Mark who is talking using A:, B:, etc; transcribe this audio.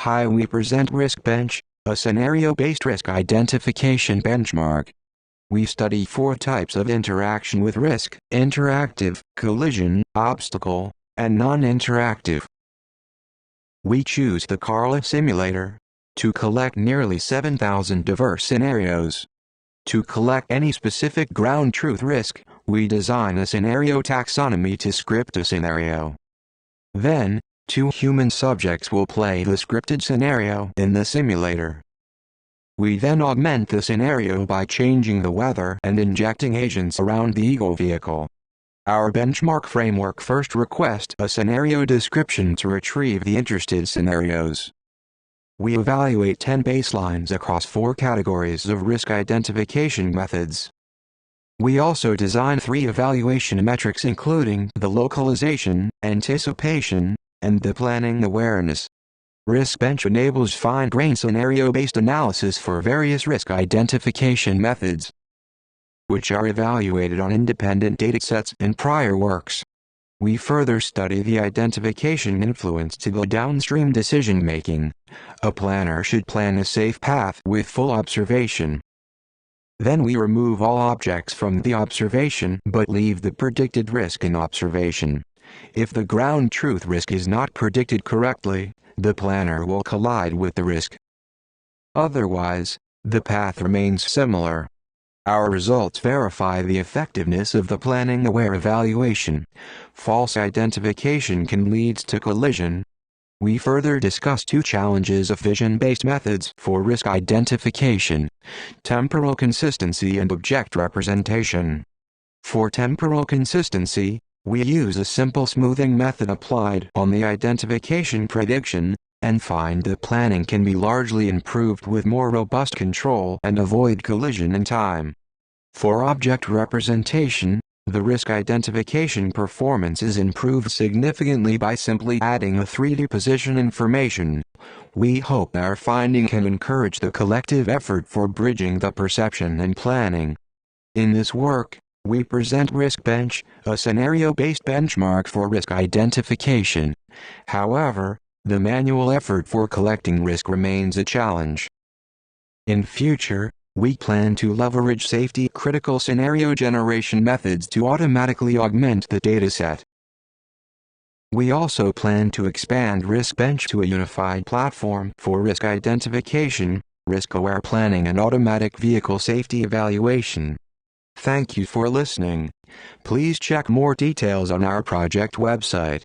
A: Hi, we present RiskBench, a scenario-based risk identification benchmark. We study 4 types of interaction with risk: interactive, collision, obstacle, and non-interactive. We choose the Carla simulator to collect nearly 7,000 diverse scenarios. To collect any specific ground truth risk, we design a scenario taxonomy to script a scenario. Then, 2 human subjects will play the scripted scenario in the simulator. We then augment the scenario by changing the weather and injecting agents around the ego vehicle. Our benchmark framework first requests a scenario description to retrieve the interested scenarios. We evaluate 10 baselines across 4 categories of risk identification methods. We also design 3 evaluation metrics including the localization, anticipation, and the planning awareness. RiskBench enables fine-grained scenario-based analysis for various risk identification methods, which are evaluated on independent datasets and prior works. We further study the identification influence to the downstream decision-making. A planner should plan a safe path with full observation. Then we remove all objects from the observation but leave the predicted risk in observation. If the ground truth risk is not predicted correctly, the planner will collide with the risk. Otherwise, the path remains similar. Our results verify the effectiveness of the planning-aware evaluation. False identification can lead to collision. We further discuss 2 challenges of vision-based methods for risk identification: temporal consistency and object representation. For temporal consistency, we use a simple smoothing method applied on the identification prediction, and find that planning can be largely improved with more robust control and avoid collision in time. For object representation, the risk identification performance is improved significantly by simply adding a 3D position information. We hope our finding can encourage the collective effort for bridging the perception and planning. In this work, we present RiskBench, a scenario-based benchmark for risk identification. However, the manual effort for collecting risk remains a challenge. In future, we plan to leverage safety-critical scenario generation methods to automatically augment the dataset. We also plan to expand RiskBench to a unified platform for risk identification, risk-aware planning and automatic vehicle safety evaluation. Thank you for listening. Please check more details on our project website.